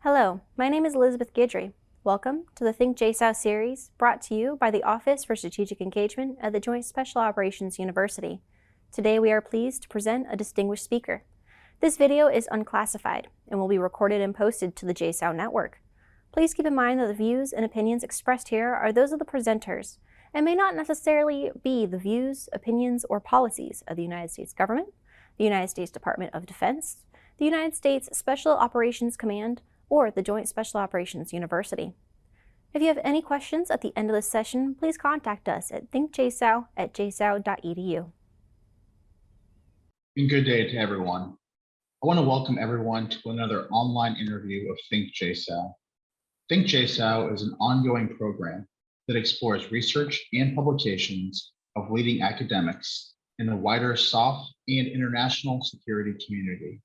Hello, my name is Elizabeth Guidry. Welcome to the ThinkJSOU series brought to you by the Office for Strategic Engagement at the Joint Special Operations University. Today we are pleased to present a distinguished speaker. This video is unclassified and will be recorded and posted to the JSOU network. Please keep in mind that the views and opinions expressed here are those of the presenters and may not necessarily be the views, opinions, or policies of the United States government, the United States Department of Defense, the United States Special Operations Command, or the Joint Special Operations University. If you have any questions at the end of this session, please contact us at thinkjsou@jsou.edu. And good day to everyone. I want to welcome everyone to another online interview of ThinkJSOU. ThinkJSOU is an ongoing program that explores research and publications of leading academics in the wider soft and international security community,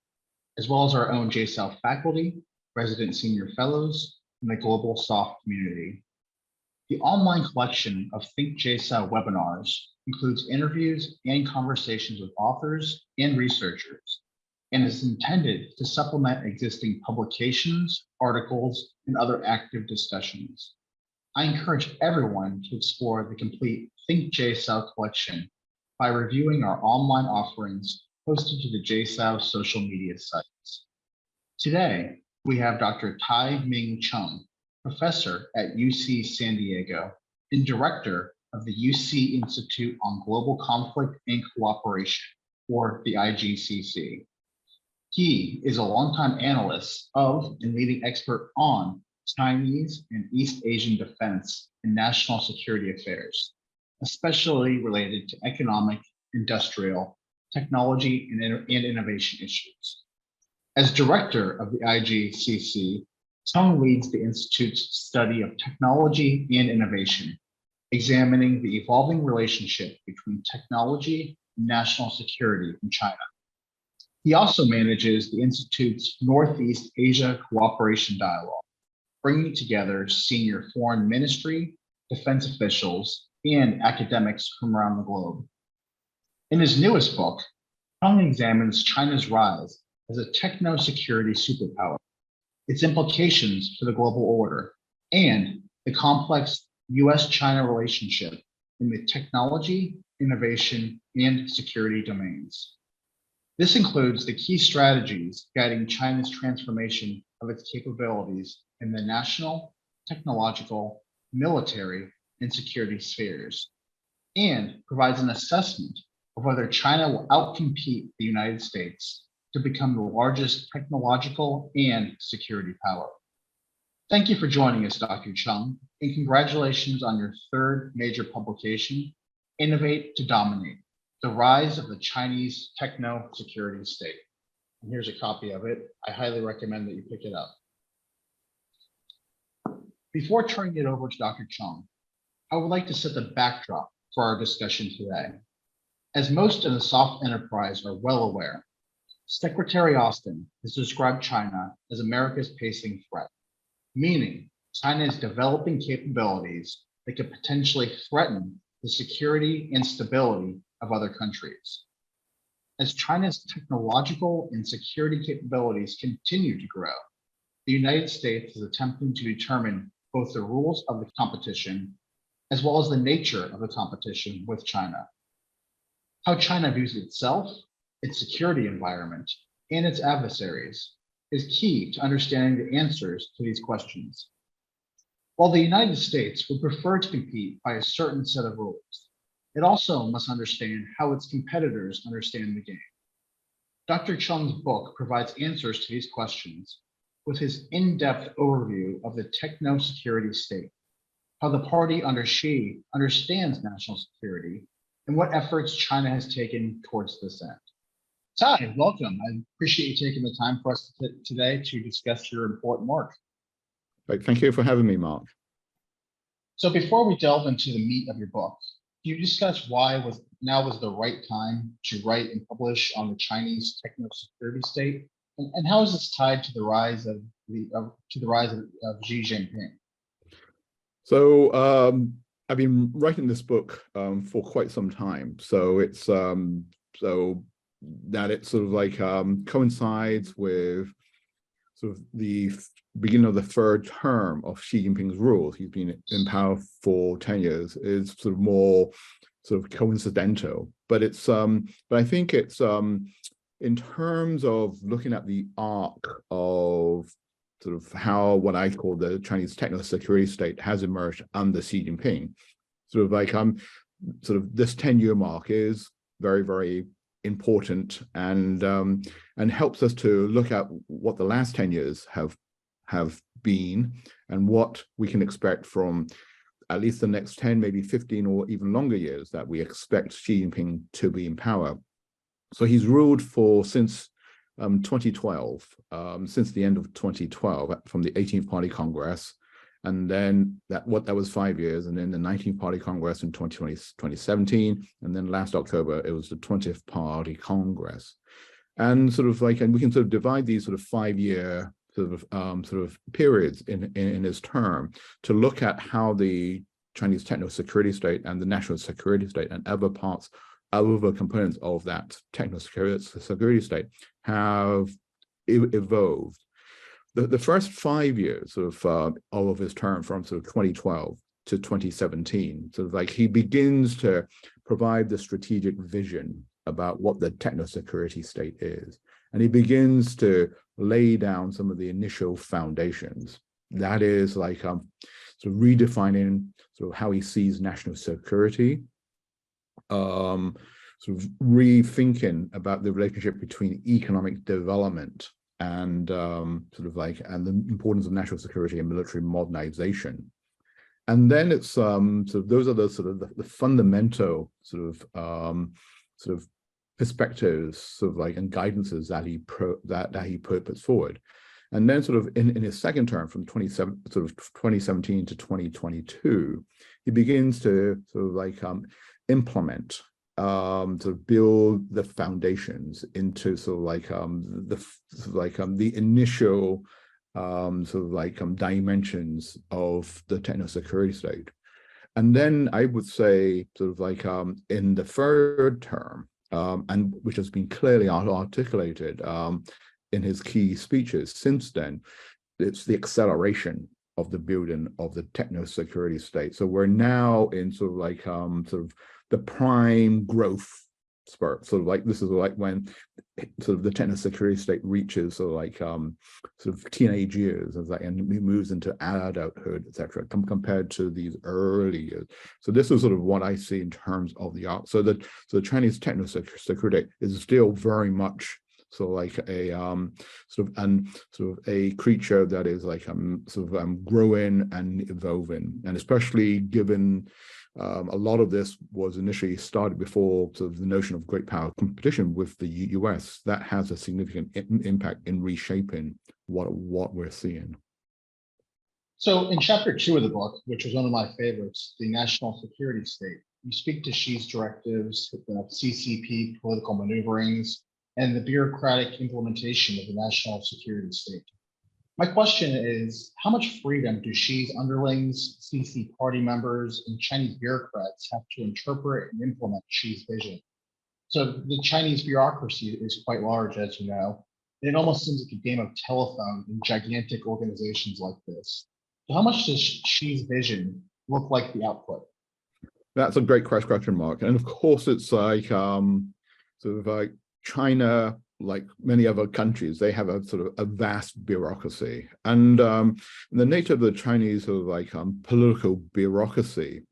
as well as our own JSOU faculty, resident senior fellows, and the global soft community. The online collection of ThinkJSOU webinars includes interviews and conversations with authors and researchers, and is intended to supplement existing publications, articles, and other active discussions. I encourage everyone to explore the complete ThinkJSOU collection by reviewing our online offerings posted to the JSOU social media sites. Today, we have Dr. Tai Ming Cheung, professor at UC San Diego and director of the UC Institute on Global Conflict and Cooperation, or the IGCC. He is a longtime analyst of and leading expert on Chinese and East Asian defense and national security affairs, especially related to economic, industrial, technology, and innovation issues. As director of the IGCC, Cheung leads the Institute's study of technology and innovation, examining the evolving relationship between technology and national security in China. He also manages the Institute's Northeast Asia Cooperation Dialogue, bringing together senior foreign ministry, defense officials, and academics from around the globe. In his newest book, Cheung examines China's rise as a techno-security superpower, its implications for the global order, and the complex US-China relationship in the technology, innovation, and security domains. This includes the key strategies guiding China's transformation of its capabilities in the national, technological, military, and security spheres, and provides an assessment of whether China will outcompete the United States to become the largest technological and security power. Thank you for joining us, Dr. Cheung, and congratulations on your third major publication, Innovate to Dominate, the Rise of the Chinese Techno-Security State. And here's a copy of it. I highly recommend that you pick it up. Before turning it over to Dr. Cheung, I would like to set the backdrop for our discussion today. As most in the soft enterprise are well aware, Secretary Austin has described China as America's pacing threat, meaning China is developing capabilities that could potentially threaten the security and stability of other countries. As China's technological and security capabilities continue to grow, the United States is attempting to determine both the rules of the competition as well as the nature of the competition with China. How China views itself, its security environment, and its adversaries is key to understanding the answers to these questions. While the United States would prefer to compete by a certain set of rules, it also must understand how its competitors understand the game. Dr. Cheung's book provides answers to these questions with his in-depth overview of the techno-security state, how the party under Xi understands national security, and what efforts China has taken towards this end. Tai, welcome. I appreciate you taking the time for us today to discuss your important work. Right, thank you for having me, Mark. So before we delve into the meat of your book, can you discuss why now was the right time to write and publish on the Chinese techno-security state, and how is this tied to the rise of Xi Jinping? So I've been writing this book for quite some time, so it's so that it sort of like coincides with sort of the beginning of the third term of Xi Jinping's rule. He's been in power for 10 years, is sort of more sort of coincidental. But it's but I think it's in terms of looking at the arc of sort of how what I call the Chinese techno-security state has emerged under Xi Jinping. Sort of like sort of this 10-year mark is very, very important and helps us to look at what the last 10 years have been and what we can expect from at least the next 10, maybe 15 or even longer years that we expect Xi Jinping to be in power. So he's ruled for since 2012, since the end of 2012 from the 18th Party Congress. And then that was 5 years, and then the 19th Party Congress in 2017, and then last October it was the 20th Party Congress, and sort of like, and we can sort of divide these sort of 5-year sort of periods in his term to look at how the Chinese techno-security state and the national security state and other components of that techno-security state have evolved. The first 5 years of his term, from sort of 2012 to 2017, sort of like he begins to provide the strategic vision about what the techno-security state is. And he begins to lay down some of the initial foundations. That is like sort of redefining sort of how he sees national security, sort of rethinking about the relationship between economic development and sort of like, and the importance of national security and military modernization. And then it's so those are the sort of the fundamental sort of perspectives, sort of like, and guidances that he puts forward. And then sort of in his second term, from 2017 to 2022, he begins to sort of like implement, to build the foundations into sort of like the initial sort of like dimensions of the techno-security state. And then I would say sort of like in the third term, and which has been clearly articulated in his key speeches since then, it's the acceleration of the building of the techno-security state. So we're now in sort of like sort of the prime growth spurt. Sort of like, this is like when sort of the techno-security state reaches sort of like sort of teenage years, and moves into adulthood, etc., compared to these early years. So this is sort of what I see in terms of the arc. So the Chinese techno-security is still very much so like a sort of a creature that is like growing and evolving, and especially given a lot of this was initially started before sort of the notion of great power competition with the US. That has a significant impact in reshaping what we're seeing. So in chapter 2 of the book, which was one of my favorites, the national security state, you speak to Xi's directives, the CCP political maneuverings, and the bureaucratic implementation of the national security state. My question is, how much freedom do Xi's underlings, CC party members, and Chinese bureaucrats have to interpret and implement Xi's vision? So the Chinese bureaucracy is quite large, as you know, and it almost seems like a game of telephone in gigantic organizations like this. So how much does Xi's vision look like the output? That's a great question, Mark. And of course, it's like sort of like China, like many other countries, they have a sort of a vast bureaucracy. And the nature of the Chinese sort of like political bureaucracy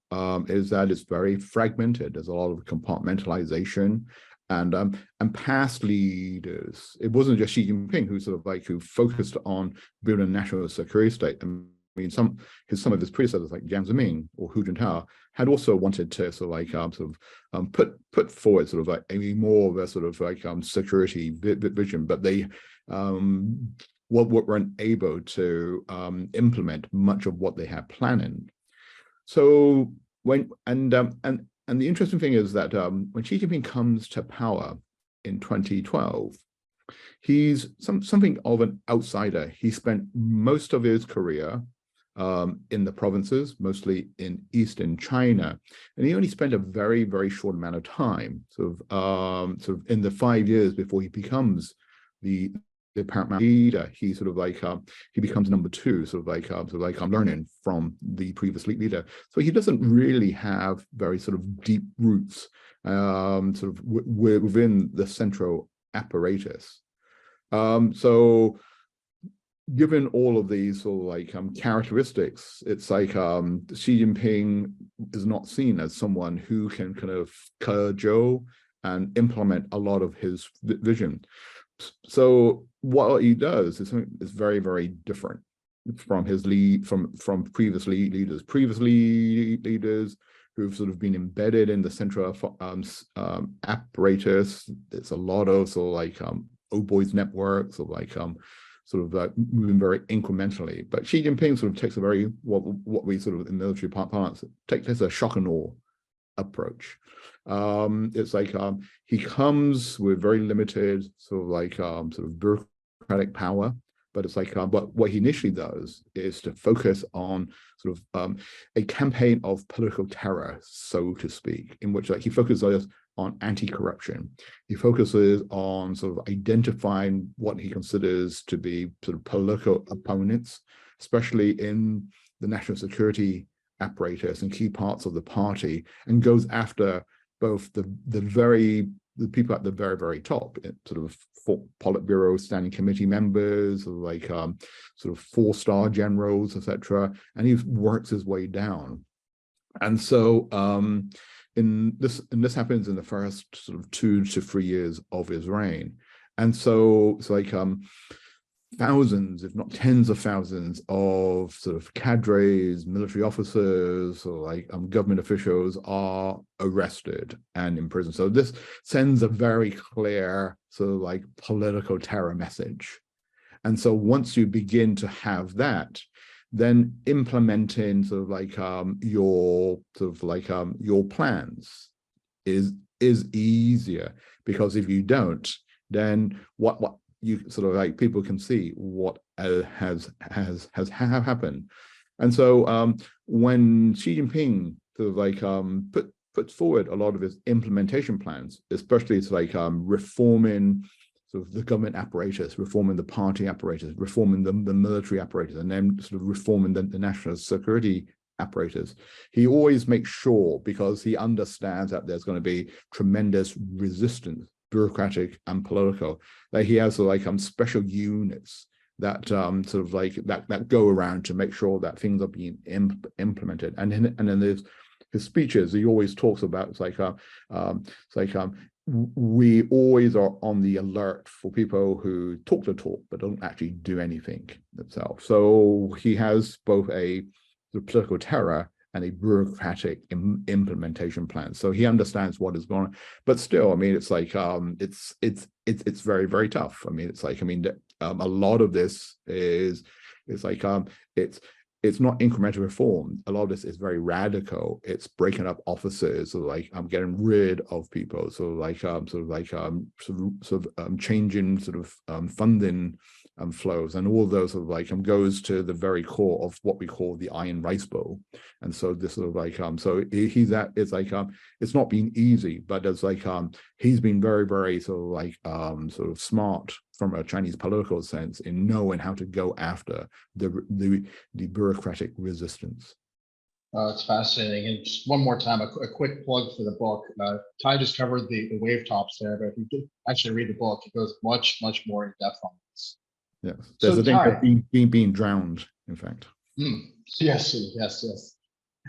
is that it's very fragmented. There's a lot of compartmentalization, and past leaders. It wasn't just Xi Jinping who focused on building a national security state. I mean, some of his predecessors like Jiang Zemin or Hu Jintao had also wanted to put forward sort of like a more of a sort of like security vision, but they weren't able to implement much of what they had planned. So and the interesting thing is that when Xi Jinping comes to power in 2012, he's something of an outsider. He spent most of his career in the provinces, mostly in Eastern China, and he only spent a very, very short amount of time, sort of in the 5 years before he becomes the the paramount leader. He sort of like he becomes number two, I'm learning from the previous leader. So he doesn't really have very sort of deep roots within the central apparatus. So given all of these sort of like characteristics, it's like Xi Jinping is not seen as someone who can kind of cajole and implement a lot of his vision. So what he does is very, very different from his from previous leaders. Previous leaders who've sort of been embedded in the central apparatus. It's a lot of sort of like old boys networks, or like moving very incrementally. But Xi Jinping sort of takes a very, what we sort of in military parlance takes a shock and awe approach. It's like he comes with very limited sort of bureaucratic power, but it's like but what he initially does is to focus on sort of a campaign of political terror, so to speak, in which like he focuses on anti-corruption. He focuses on sort of identifying what he considers to be sort of political opponents, especially in the national security apparatus and key parts of the party, and goes after both the people at the very, very top, sort of Politburo standing committee members, or like sort of four-star generals, etc. And he works his way down. And so and this happens in the first sort of 2 to 3 years of his reign. And so it's like thousands, if not tens of thousands of sort of cadres, military officers, or like government officials are arrested and imprisoned. So this sends a very clear sort of like political terror message. And so once you begin to have that, then implementing sort of like your plans is easier, because if you don't, then what you sort of like people can see what has happened. And so when Xi Jinping sort of like puts forward a lot of his implementation plans, especially it's like reforming sort of the government apparatus, reforming the party apparatus, reforming the military apparatus, and then sort of reforming the national security apparatus. He always makes sure, because he understands that there's going to be tremendous resistance, bureaucratic and political, that he has like special units that sort of like that go around to make sure that things are being implemented. And then there's his speeches. He always talks about we always are on the alert for people who talk the talk but don't actually do anything themselves. So he has both a political terror and a bureaucratic implementation plan. So he understands what is going on, but still, I mean, it's like it's very, very tough. I mean, it's like, I mean, a lot of this is like it's not incremental reform. A lot of this is very radical. It's breaking up offices, so like I'm getting rid of people. So like changing sort of funding flows, and all of those sort of like goes to the very core of what we call the iron rice bowl. And so this sort of like so he's at, it's like it's not been easy, but it's like he's been very, very sort of like sort of smart from a Chinese political sense in knowing how to go after the bureaucratic resistance. It's fascinating. And just one more time, a quick plug for the book. Tai just covered the wave tops there, but if you did actually read the book, it goes much, much more in depth on this. Yes, there's a thing of being drowned, in fact. Yes.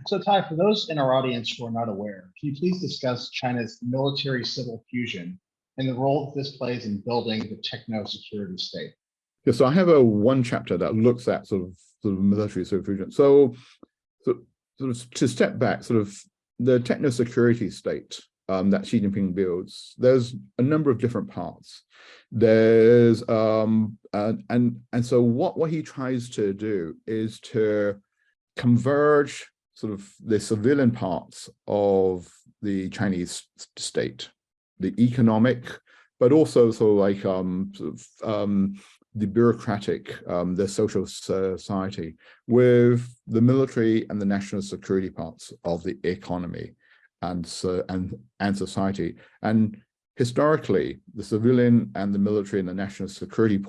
So Tai, for those in our audience who are not aware, can you please discuss China's military-civil fusion and the role that this plays in building the techno-security state? Yeah, so I have one chapter that looks at sort of military civil fusion. So sort of to step back, sort of the techno-security state that Xi Jinping builds, there's a number of different parts. There's and so what he tries to do is to converge sort of the civilian parts of the Chinese state, the economic, but also sort of like the bureaucratic, the social society, with the military and the national security parts of the economy and society. And historically, the civilian and the military and the national security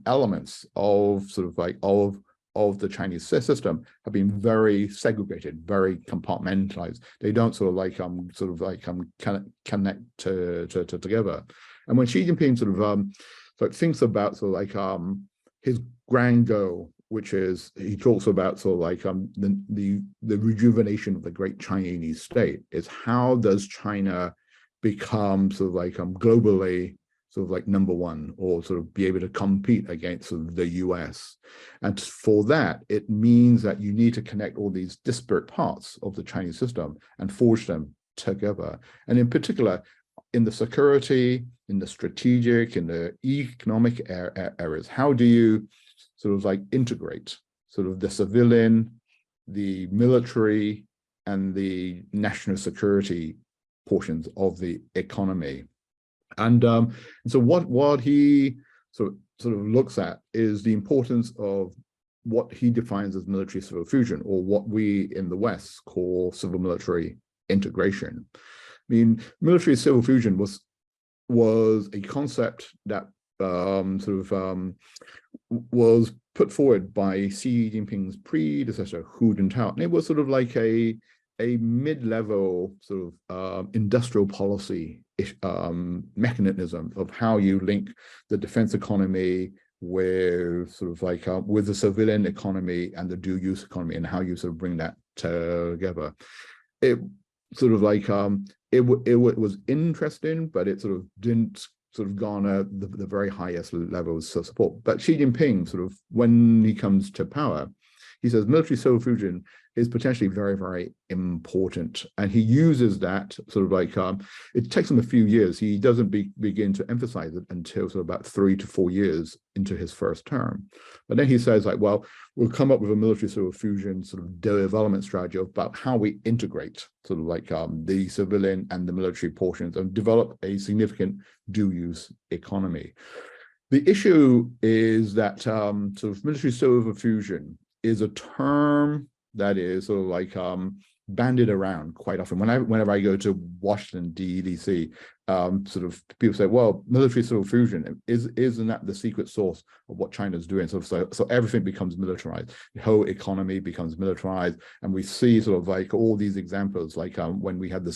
elements of sort of like of the Chinese system have been very segregated, very compartmentalized. They don't sort of connect together. And when Xi Jinping sort of thinks about sort of like his grand goal, which is he talks about sort of like the rejuvenation of the great Chinese state, is how does China become sort of like globally sort of like number one, or sort of be able to compete against sort of the US. And for that, it means that you need to connect all these disparate parts of the Chinese system and forge them together. And in particular, in the security, in the strategic, in the economic areas, how do you sort of like integrate sort of the civilian, the military, and the national security portions of the economy? And so what he sort of looks at is the importance of what he defines as military civil fusion, or what we in the West call civil military integration. I mean, military civil fusion was a concept that was put forward by Xi Jinping's predecessor, Hu Jintao. And it was sort of like a mid-level sort of industrial policy mechanism of how you link the defense economy with sort of like with the civilian economy and the dual use economy, and how you sort of bring that together. It sort of like it was interesting, but it sort of didn't sort of garner the very highest levels of support. But Xi Jinping, sort of when he comes to power, he says military civil fusion is potentially very, very important. And he uses that sort of like, it takes him a few years. He doesn't begin to emphasize it until sort of about 3 to 4 years into his first term. But then he says like, well, we'll come up with a military civil fusion sort of development strategy about how we integrate sort of like the civilian and the military portions and develop a significant dual use economy. The issue is that sort of military civil fusion is a term that is sort of like bandied around quite often. Whenever I go to Washington, D.C., sort of people say, well, military civil fusion, isn't that the secret sauce of what China's doing? So everything becomes militarized. The whole economy becomes militarized. And we see sort of like all these examples, like when we had the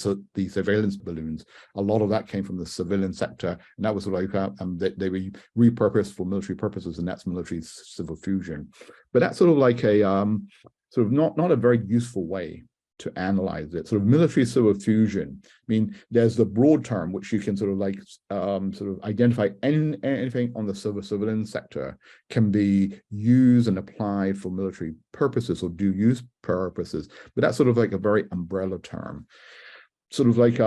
surveillance balloons, a lot of that came from the civilian sector. And that was sort of like, they were repurposed for military purposes, and that's military civil fusion. But that's sort of like a, sort of not a very useful way to analyze it. Sort of military civil fusion, I mean, there's the broad term, which you can sort of like sort of identify anything on the civilian sector can be used and applied for military purposes or dual use purposes. But that's sort of like a very umbrella term. Sort of like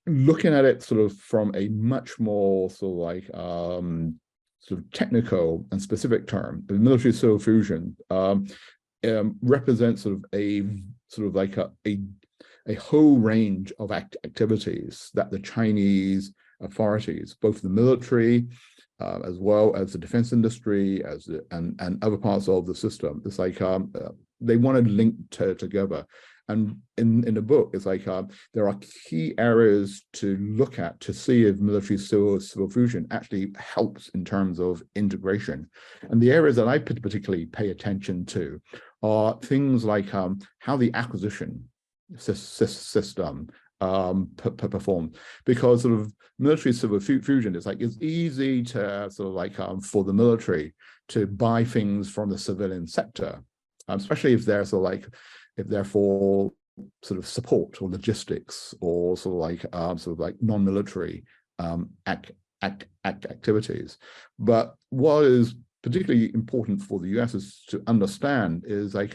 looking at it sort of from a much more sort of like sort of technical and specific term, the military civil fusion represents sort of like a whole range of activities that the Chinese authorities, both the military as well as the defense industry, and other parts of the system, it's like they want to link together. And in the book, it's like there are key areas to look at to see if military civil fusion actually helps in terms of integration. And the areas that I particularly pay attention to are things like how the acquisition system performs, because sort of military civil fusion is like, it's easy to sort of like for the military to buy things from the civilian sector, especially if they're sort of like, if they're for sort of support or logistics or sort of like non-military activities. But what is particularly important for the US is to understand is like,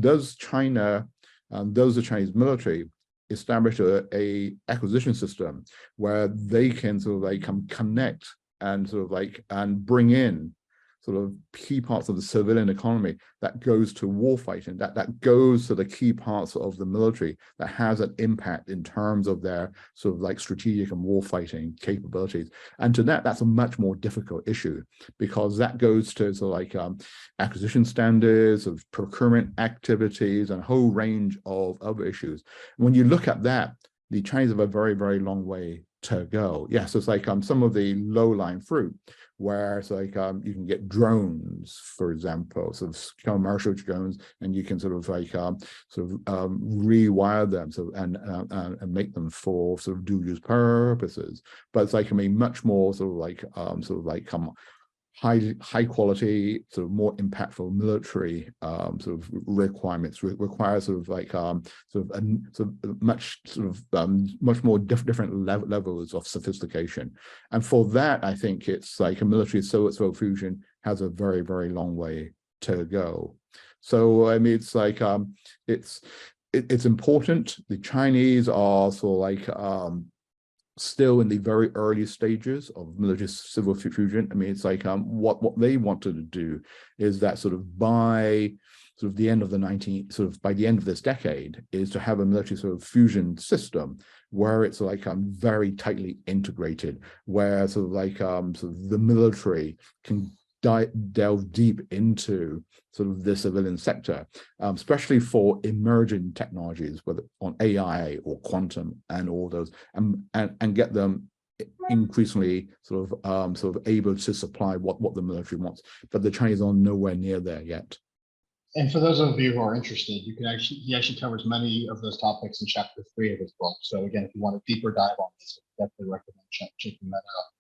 does the Chinese military establish a acquisition system where they can sort of like connect and sort of like and bring in sort of key parts of the civilian economy that goes to warfighting, that goes to the key parts of the military that has an impact in terms of their sort of like strategic and warfighting capabilities. And to that's a much more difficult issue, because that goes to sort of like acquisition standards, of procurement activities, and a whole range of other issues. When you look at that, the Chinese have a very, very long way to go. Yes, it's like some of the low-lying fruit, where it's like you can get for example, sort of commercial drones, and you can sort of like rewire them and make them for sort of dual-use purposes. But it's like, I mean, much more sort of like high quality, sort of more impactful military sort of requirements require sort of like much more different levels of sophistication. And for that, I think it's like a military solar fusion has a very, very long way to go. So I mean, it's like it's important. The Chinese are sort of like still in the very early stages of military civil fusion. I mean, it's like what they wanted to do is that sort of by sort of the end of by the end of this decade, is to have a military sort of fusion system where it's like very tightly integrated, where sort of like sort of the military can delve deep into sort of the civilian sector, especially for emerging technologies, whether on AI or quantum and all those, and get them increasingly sort of able to supply what the military wants. But the Chinese are nowhere near there yet. And for those of you who are interested, he actually covers many of those topics in chapter 3 of his book. So again, if you want a deeper dive on this, I definitely recommend checking that out.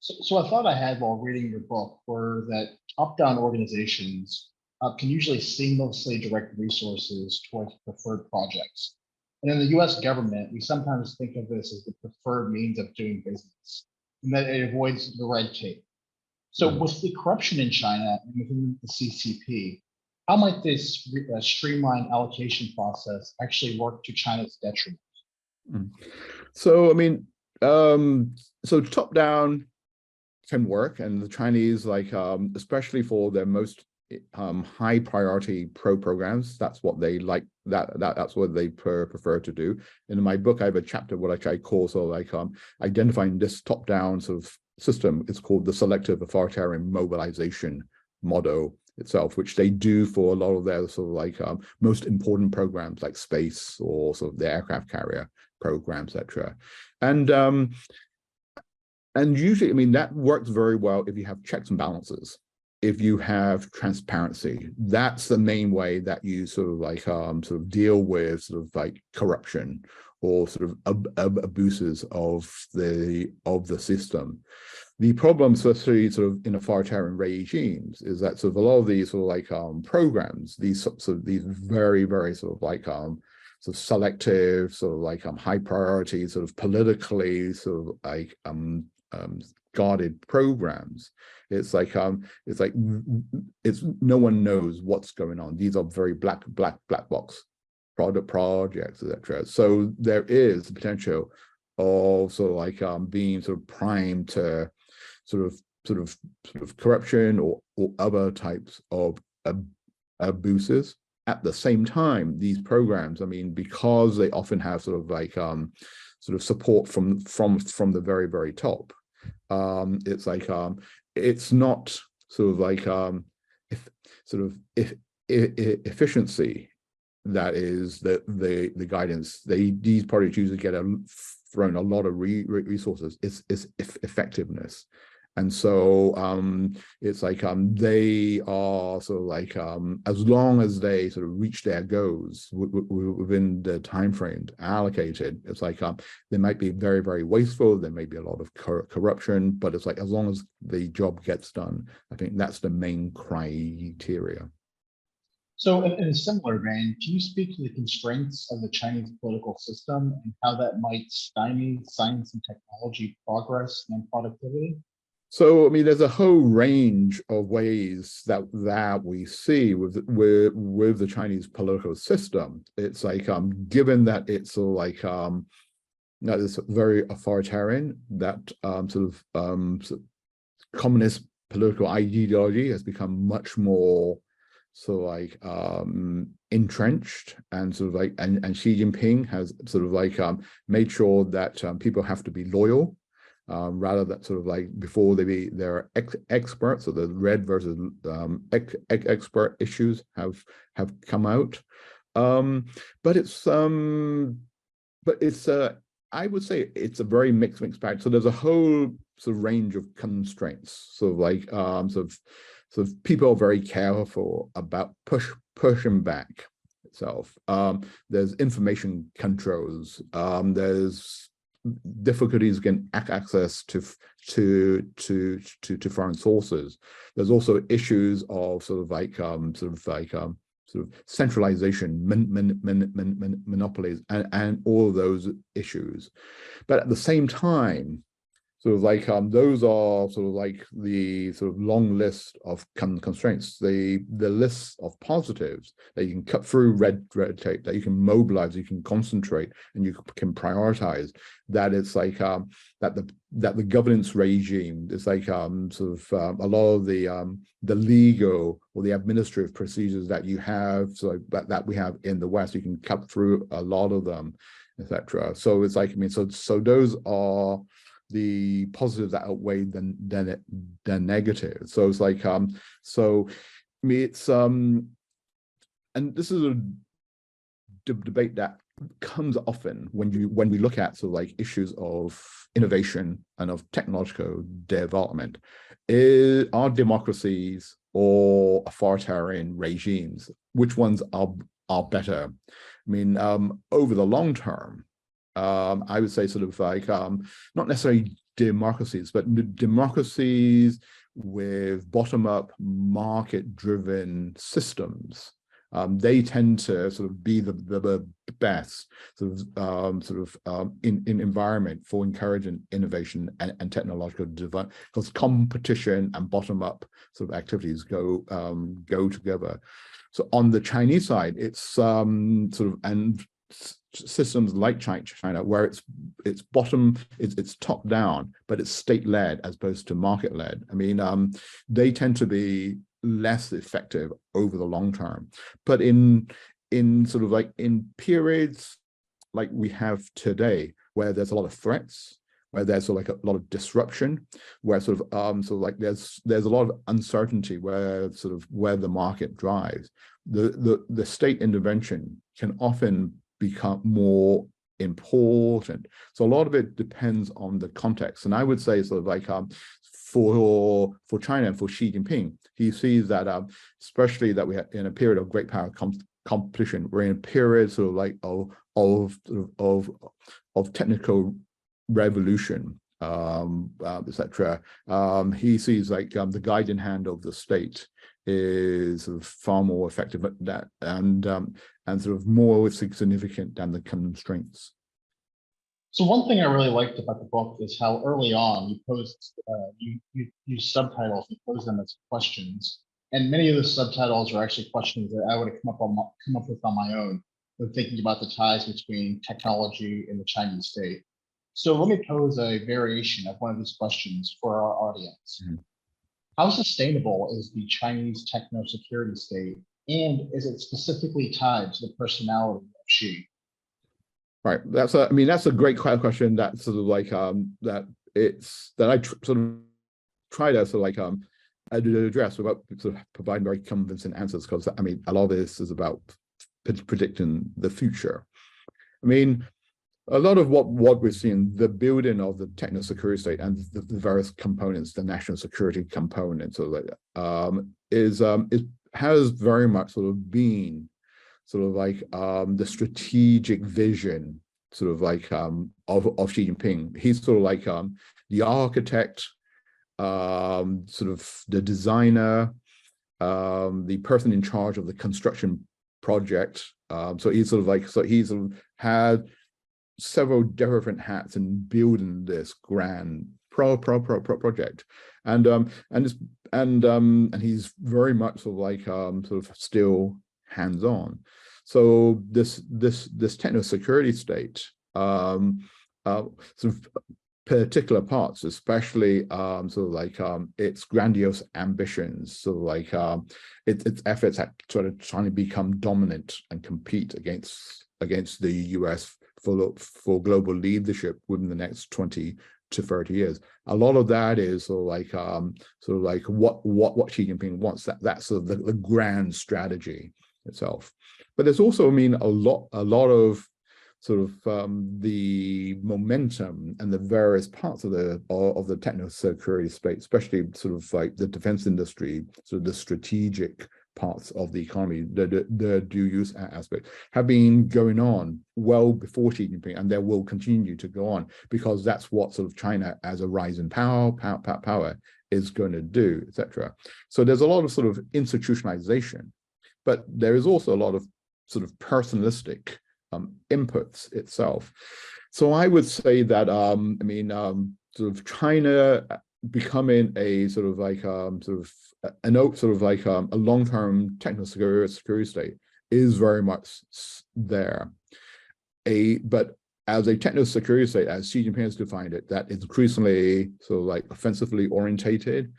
So a thought I had while reading your book were that top-down organizations can usually seamlessly direct resources towards preferred projects. And in the US government, we sometimes think of this as the preferred means of doing business, and that it avoids the red tape. So with the corruption in China and within the CCP, how might this streamlined allocation process actually work to China's detriment? So, I mean, so top-down can work, and the Chinese, like especially for their most high priority programs, that's what they like, that's what they prefer to do. In my book, I have a chapter what I call sort of like identifying this top-down sort of system. It's called the Selective authoritarian mobilization model itself, which they do for a lot of their sort of like most important programs like space or sort of the aircraft carrier programs, etc. And usually, I mean, that works very well if you have checks and balances, if you have transparency. That's the main way that you sort of like sort of deal with sort of like corruption or sort of abuses of the system. The problem, especially sort of in authoritarian regimes, is that sort of a lot of these sort of like programs, these very, very sort of like sort of selective, sort of like high priority, sort of politically sort of like guarded programs. It's like no one knows what's going on. These are very black box projects, etc. So there is the potential of sort of like being sort of primed to sort of corruption or other types of abuses. At the same time, these programs, I mean, because they often have sort of like sort of support from the very, very top, it's like it's not sort of like efficiency that is the guidance. These projects usually get thrown a lot of resources. It's effectiveness. And so it's like they are sort of like as long as they sort of reach their goals within the time frame allocated, it's like they might be very, very wasteful. There may be a lot of corruption, but it's like as long as the job gets done, I think that's the main criteria. So in a similar vein, can you speak to the constraints of the Chinese political system and how that might stymie science and technology progress and productivity? So, I mean, there's a whole range of ways that we see with the Chinese political system. It's like, given that it's sort of like, that it's very authoritarian, that sort of communist political ideology has become much more sort of like entrenched, and sort of like, and Xi Jinping has sort of like made sure that people have to be loyal. Rather than sort of like before they're experts, so the red versus expert issues have come out, but it's I would say it's a very mixed bag. So there's a whole sort of range of constraints. So like sort of people are very careful about pushing back itself. There's information controls. There's difficulties getting access to foreign sources. There's also issues of sort of centralization, monopolies, and all of those issues. But at the same time, sort of like those are sort of like the sort of long list of constraints, the list of positives that you can cut through red tape, that you can mobilize, you can concentrate, and you can prioritize. That it's like that the governance regime is like sort of a lot of the legal or the administrative procedures that you have, so that we have in the West, you can cut through a lot of them, etc. So it's like, I mean, so those are the positives that outweigh the negative. So it's like so I mean it's and this is a debate that comes often when we look at sort of like issues of innovation and of technological development. Are democracies or authoritarian regimes, which ones are better? I mean, over the long term, I would say sort of like not necessarily democracies, but democracies with bottom-up market-driven systems. They tend to sort of be the best sort of in environment for encouraging innovation and technological development, because competition and bottom-up sort of activities go together. So on the Chinese side, it's sort of, and systems like China, where it's top down, but it's state-led as opposed to market-led. I mean, they tend to be less effective over the long term. But in sort of like in periods like we have today, where there's a lot of threats, where there's sort of like a lot of disruption, where sort of like there's a lot of uncertainty, where sort of where the market drives, the state intervention can often become more important. So a lot of it depends on the context. And I would say sort of like for China and for Xi Jinping, he sees that especially that we have in a period of great power competition, we're in a period sort of like of technical revolution, etc. He sees like the guiding hand of the state is sort of far more effective at that, and sort of more significant than the constraints. So one thing I really liked about the book is how early on you posed, you use subtitles, you pose them as questions, and many of the subtitles are actually questions that I would have come up with on my own when thinking about the ties between technology and the Chinese state. So let me pose a variation of one of these questions for our audience. Mm-hmm. How sustainable is the Chinese techno-security state, and is it specifically tied to the personality of Xi? Right. That's a great question. That sort of like that I sort of try to sort of like address without sort of providing very convincing answers, because I mean a lot of this is about predicting the future. I mean, a lot of what we're seeing, the building of the techno-security state and the various components, the national security components, so that has very much sort of been sort of like the strategic vision, sort of like of Xi Jinping. He's sort of like the architect, sort of the designer, the person in charge of the construction project. So he's sort of like, so he's sort of had several different hats in building this grand project, and he's very much sort of like sort of still hands-on. So this techno-security state, sort of particular parts, especially sort of like its grandiose ambitions, sort of like its efforts at sort of trying to become dominant and compete against the US for global leadership within the next 20 to 30 years. A lot of that is sort of like what Xi Jinping wants. That's sort of the grand strategy itself. But there's also, I mean, a lot of sort of the momentum and the various parts of the techno-security space, especially sort of like the defense industry, sort of the strategic parts of the economy, the dual use aspect, have been going on well before Xi Jinping, and they will continue to go on because that's what sort of China as a rising power is going to do, etc. So there's a lot of sort of institutionalization, but there is also a lot of sort of personalistic inputs itself. So I would say that sort of China becoming a sort of like a long-term techno-security state is very much there. But as a techno-security state, as Xi Jinping has defined it, that is increasingly sort of like offensively orientated,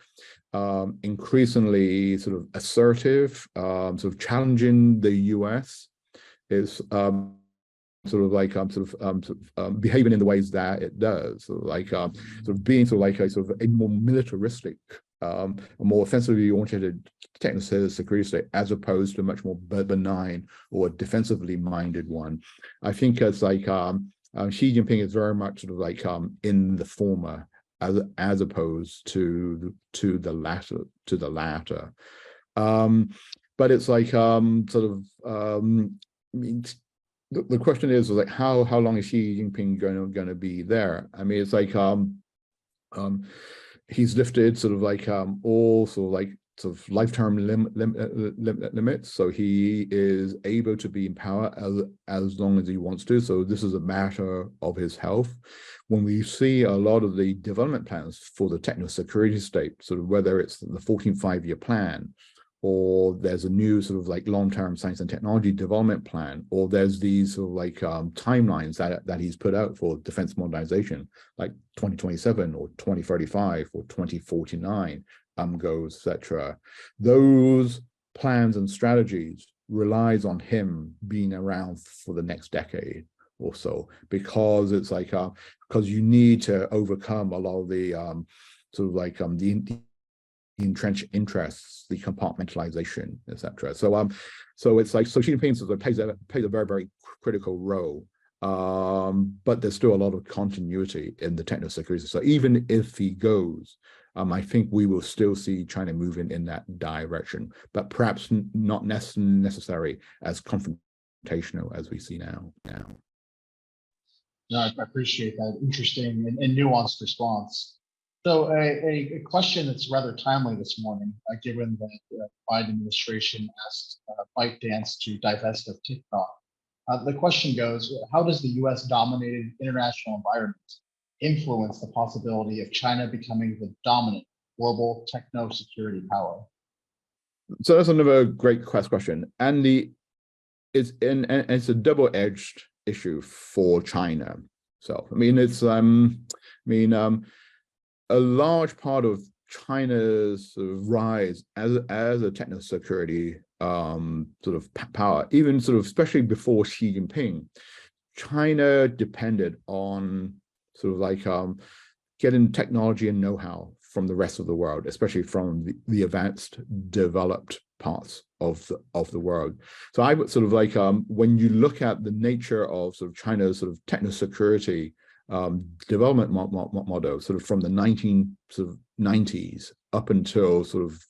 increasingly sort of assertive, sort of challenging the US, is behaving in the ways that it does, sort of being sort of a more militaristic, a more offensively oriented techno-security state, as opposed to a much more benign or defensively minded one. I think it's like Xi Jinping is very much sort of like in the former as opposed to the latter. But it's like the question is like how long is Xi Jinping going to be there? I mean, it's like he's lifted sort of like all sort of like lifetime limits, so he is able to be in power as long as he wants to. So this is a matter of his health. When we see a lot of the development plans for the techno-security state, sort of whether it's the 14th five-year plan, or there's a new sort of like long-term science and technology development plan, or there's these sort of like timelines that he's put out for defense modernization, like 2027 or 2035 or 2049 goals, etc. Those plans and strategies relies on him being around for the next decade or so, because it's like because you need to overcome a lot of the sort of like the entrenched interests, the compartmentalization, etc. So it's like, so Xi Jinping sort of plays a very, very critical role, but there's still a lot of continuity in the techno-security. So even if he goes, I think we will still see China moving in that direction, but perhaps not necessary as confrontational as we see now. No, I appreciate that interesting and nuanced response. So a question that's rather timely this morning, given that the Biden administration asked ByteDance to divest of TikTok. The question goes, how does the US-dominated international environment influence the possibility of China becoming the dominant global techno-security power? So that's another great question. And it's a double-edged issue for China. So, I mean, it's, a large part of China's sort of rise as a techno-security sort of power, even sort of especially before Xi Jinping, China depended on sort of like getting technology and know-how from the rest of the world, especially from the advanced developed parts of the world. So I would sort of like when you look at the nature of sort of China's sort of techno-security development model, sort of from the 1990s up until sort of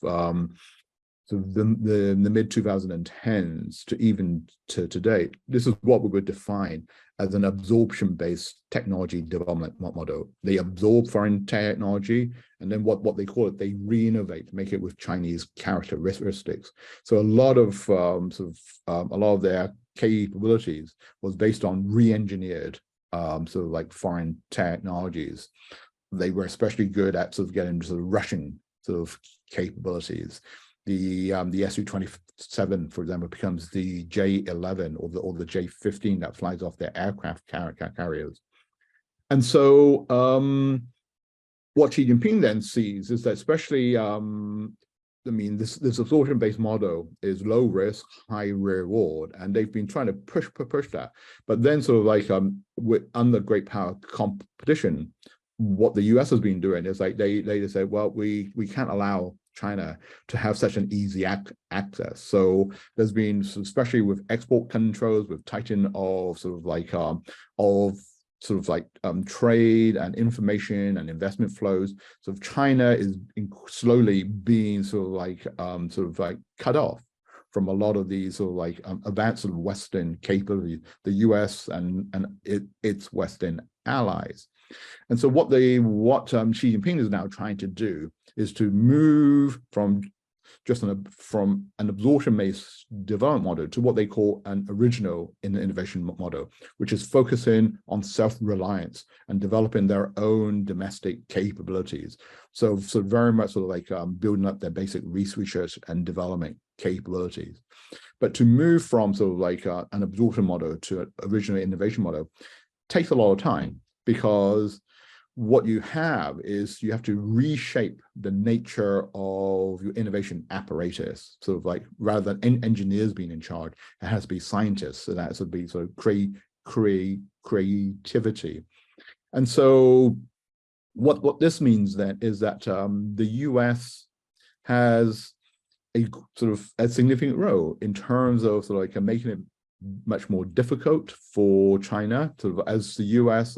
the mid 2010s to even to today, this is what we would define as an absorption-based technology development model. They absorb foreign technology, and then what they call it, they re-innovate, make it with Chinese characteristics. So a lot of a lot of their capabilities was based on re-engineered sort of like foreign technologies. They were especially good at sort of getting sort of Russian sort of capabilities. The Su-27, for example, becomes the J-11 or the J-15 that flies off their aircraft carriers. And so what Xi Jinping then sees is that especially, I mean, this absorption-based model is low risk, high reward, and they've been trying to push that. But then sort of like under great power competition, what the US has been doing is like they just say, well, we can't allow China to have such an easy access. So there's been, especially with export controls, with tightening of trade and information and investment flows. So China is slowly being cut off from a lot of these advanced Western capabilities, the US and its Western allies. And so what Xi Jinping is now trying to do is to move from an absorption-based development model to what they call an original innovation model, which is focusing on self-reliance and developing their own domestic capabilities. So very much building up their basic research and development capabilities. But to move from an absorption model to an original innovation model takes a lot of time, because what you have is you have to reshape the nature of your innovation apparatus. Rather than engineers being in charge, it has to be scientists. So that would be creativity. And so what this means then is that the US has a significant role in terms of making it much more difficult for China, as the US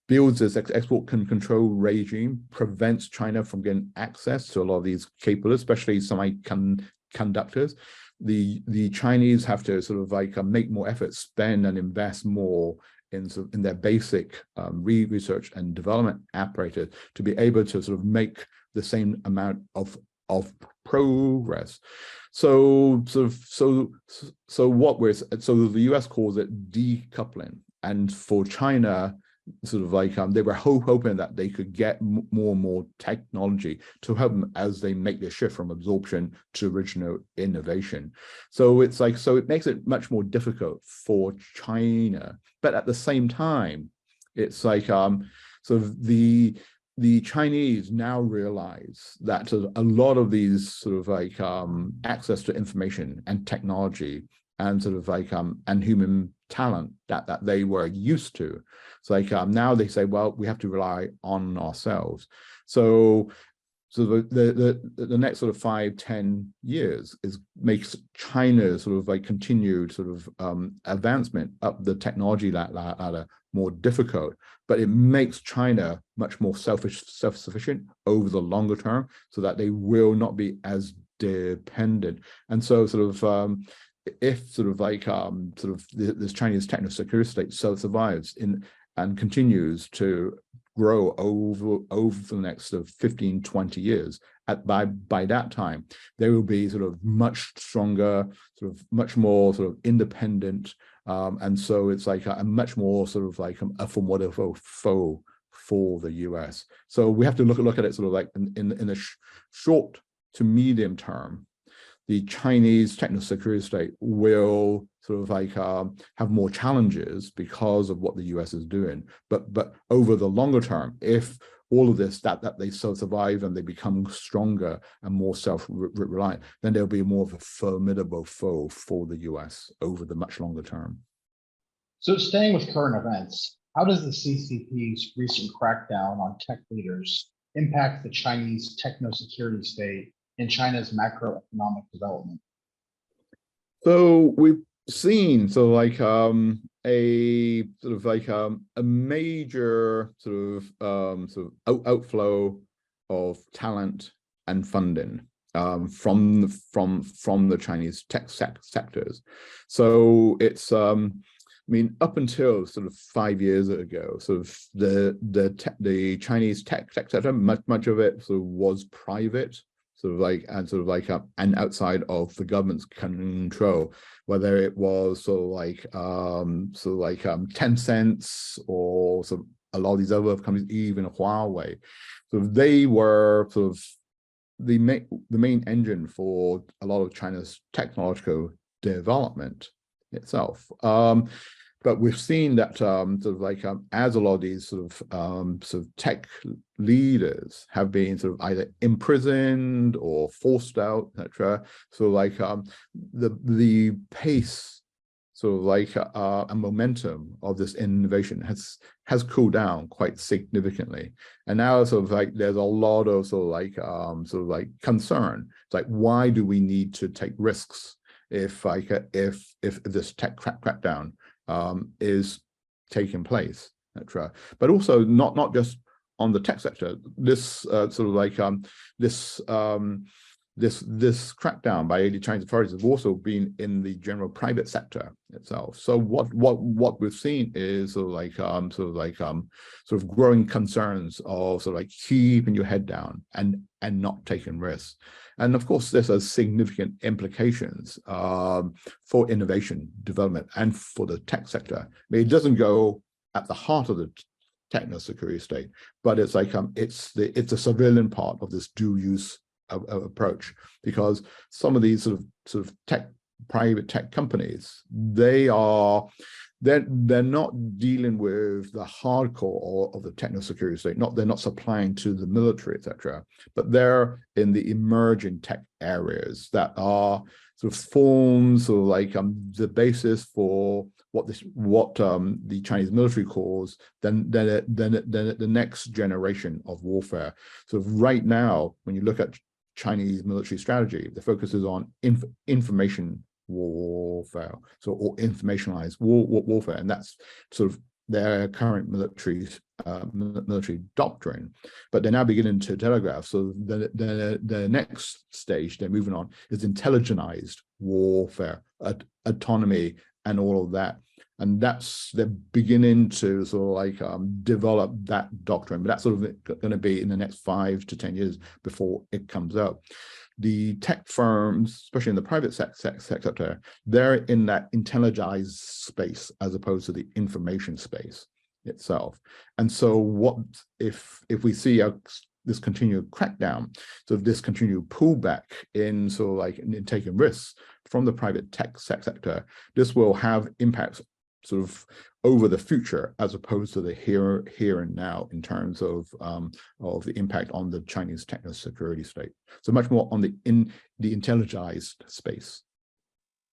builds this export control regime, prevents China from getting access to a lot of these capabilities, especially semiconductors. The Chinese have to make more efforts, spend and invest more in their basic research and development apparatus to be able to make the same amount of progress. So the US calls it decoupling, and for China, they were hoping that they could get more and more technology to help them as they make the shift from absorption to original innovation. So it makes it much more difficult for China, but at the same time, it's the Chinese now realize that a lot of these access to information and technology and and human talent that they were used to. Now they say, well, we have to rely on ourselves. So the next 5-10 years makes China's continued advancement up the technology ladder more difficult, but it makes China much more self-sufficient over the longer term, so that they will not be as dependent. And so if this Chinese techno-security state survives and continues to grow over the next 15-20 years, by that time they will be much stronger, much more independent, and so it's a much more a formidable foe for the US. So we have to look at it in the short to medium term. The Chinese techno-security state will have more challenges because of what the US is doing. But over the longer term, if all of this, that they survive and they become stronger and more self-reliant, then there'll be more of a formidable foe for the US over the much longer term. So staying with current events, how does the CCP's recent crackdown on tech leaders impact the Chinese techno-security state in China's macroeconomic development? So we've seen a major outflow of talent and funding from the Chinese tech sectors. So it's up until 5 years ago, the Chinese tech sector, much of it was private, and outside of the government's control, whether it was Tencent or a lot of these other companies, even Huawei. So they were the main engine for a lot of China's technological development itself. But we've seen that as a lot of these tech leaders have been either imprisoned or forced out, etc. So the pace sort of like a momentum of this innovation has cooled down quite significantly, and now sort of like there's a lot of sort of like concern. It's like, why do we need to take risks if this tech crackdown is taking place, etc. But also not just on the tech sector. This sort of like this crackdown by the Chinese authorities have also been in the general private sector itself. So what we've seen is sort of growing concerns of sort of like keeping your head down and not taking risks. And of course, this has significant implications for innovation development and for the tech sector. I mean, it doesn't go at the heart of the techno-security state, but it's like it's a civilian part of this dual use approach, because some of these sort of private tech companies, they're not dealing with the hardcore of the techno-security state. They're not supplying to the military, etc. But they're in the emerging tech areas that are sort of forms or like the basis for what the Chinese military calls the next generation of warfare. So right now, when you look at Chinese military strategy, the focus is on information warfare, or informationalized warfare, and that's sort of their current military doctrine. But they're now beginning to telegraph. So the next stage they're moving on is intelligentized warfare, autonomy, and all of that. And they're beginning to sort of like develop that doctrine, but that's sort of going to be in the next 5 to 10 years before it comes out. The tech firms, especially in the private sector, they're in that intelligized space as opposed to the information space itself. And so what if we see this continued crackdown, so this continued pullback in sort of like in taking risks from the private tech sector, this will have impacts sort of over the future as opposed to the here and now in terms of the impact on the Chinese techno-security state. So much more on the intelligized space.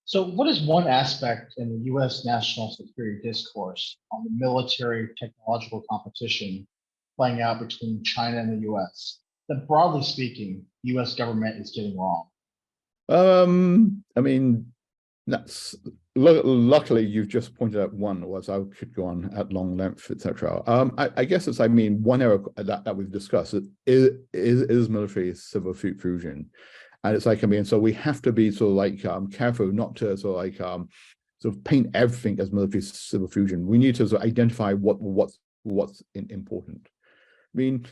So what is one aspect in the U.S. national security discourse on the military technological competition playing out between China and the U.S. that, broadly speaking, the U.S. government is getting wrong? I mean, that's luckily you've just pointed out one, was I could go on at long length, etc. I guess it's, I mean, one area that we've discussed is military civil fusion, and it's like, I mean, so we have to be sort of like careful not to sort of like sort of paint everything as military civil fusion. We need to sort of identify what's important. I mean,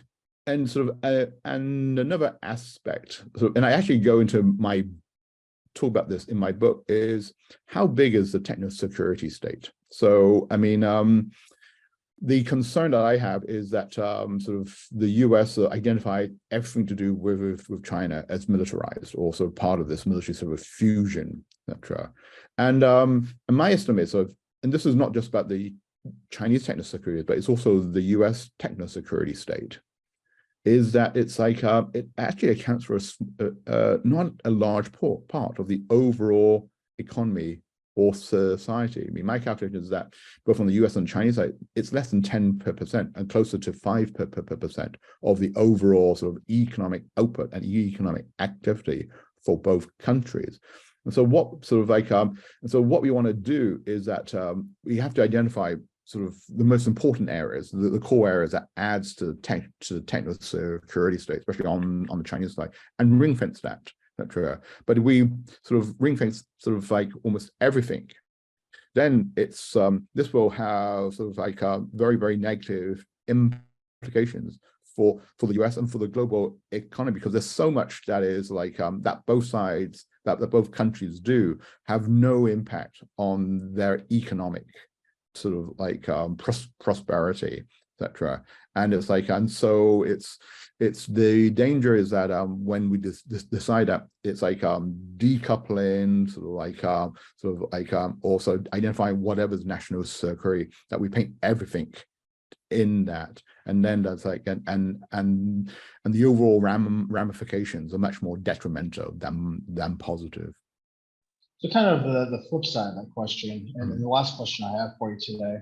and sort of and another aspect, and I actually go into talk about this in my book, is how big is the techno-security state? So, I mean, the concern that I have is that sort of the US identify everything to do with China as militarized, or sort of part of this military sort of fusion, etc. And my estimate of, and this is not just about the Chinese techno-security, but it's also the US techno-security state, is that it's like it actually accounts for not a large part of the overall economy or society. I mean, my calculation is that both on the US and Chinese side, it's less than 10% and closer to 5% of the overall sort of economic output and economic activity for both countries. And so what sort of like, and so what we want to do is that we have to identify sort of the most important areas, the core areas that adds to the techno-security state, especially on the Chinese side, and ring fence that, etc. But if we sort of ring fence sort of like almost everything, then it's this will have sort of like very, very negative implications for the US and for the global economy, because there's so much that is like that both sides, that both countries do have no impact on their economic sort of like prosperity, etc. And it's like, and so it's the danger is that when we decide that it's like decoupling, sort of like also identifying whatever's national security, that we paint everything in that, and then that's like and the overall ramifications are much more detrimental than positive. So kind of the flip side of that question, and the last question I have for you today,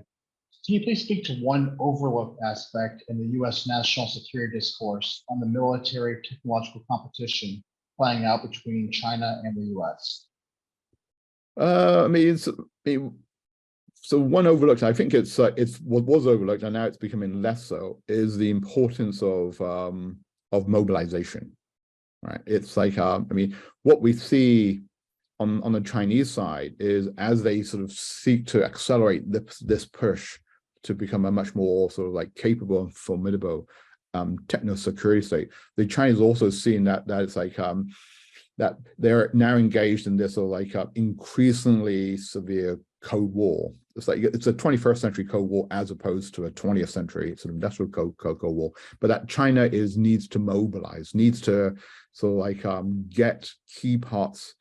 can you please speak to one overlooked aspect in the US national security discourse on the military technological competition playing out between China and the US? I mean, so one overlooked, I think it's what was overlooked and now it's becoming less so, is the importance of mobilization, right? It's like, I mean, what we see on the Chinese side is as they sort of seek to accelerate this push to become a much more sort of like capable and formidable techno-security state, the Chinese also seeing that it's like that they're now engaged in this sort of like increasingly severe Cold War. It's like it's a 21st century Cold War as opposed to a 20th century sort of industrial Cold War. But that China needs to mobilize, needs to sort of like get key parts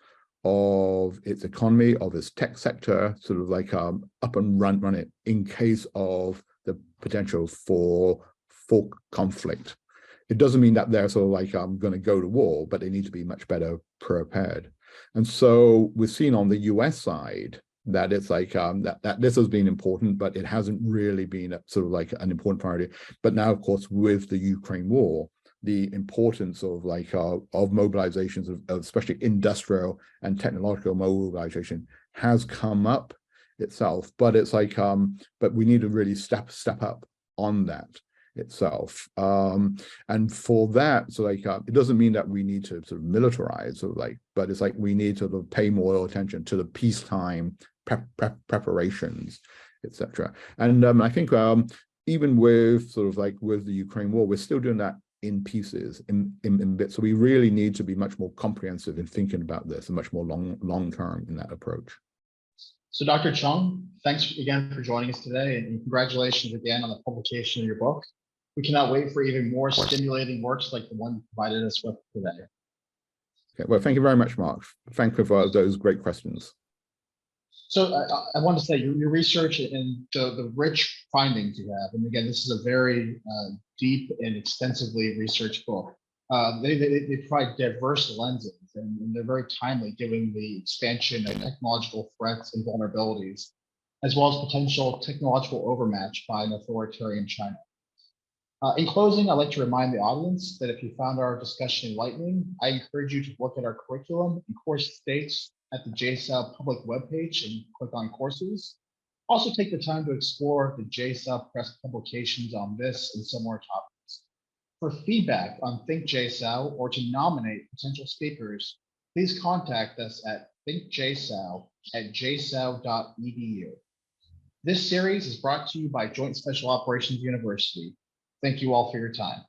of its economy, of its tech sector, sort of like up and run it in case of the potential for conflict. It doesn't mean that they're sort of like going to go to war, but they need to be much better prepared. And so we've seen on the US side that it's like that this has been important, but it hasn't really been sort of like an important priority. But now, of course, with the Ukraine war, the importance of like of mobilizations of especially industrial and technological mobilization has come up itself. But it's like but we need to really step up on that itself. And for that, so like it doesn't mean that we need to sort of militarize, sort of like, but it's like we need to sort of pay more attention to the peacetime preparations, etc. And I think even with sort of like with the Ukraine war, we're still doing that in pieces, in bits. So we really need to be much more comprehensive in thinking about this and much more long term in that approach. So Dr. Cheung, thanks again for joining us today, and congratulations again on the publication of your book. We cannot wait for even more stimulating works like the one you provided us with today. Okay, well, thank you very much, Mark. Thank you for those great questions. So I want to say your research and the rich findings you have, and again, this is a very deep and extensively researched book. They provide diverse lenses, and they're very timely given the expansion of technological threats and vulnerabilities, as well as potential technological overmatch by an authoritarian China. In closing, I'd like to remind the audience that if you found our discussion enlightening, I encourage you to look at our curriculum and course dates at the JSOU public webpage and click on courses. Also take the time to explore the JSOU press publications on this and similar topics. For feedback on ThinkJSOU or to nominate potential speakers, please contact us at thinkjsou@jsou.edu. This series is brought to you by Joint Special Operations University. Thank you all for your time.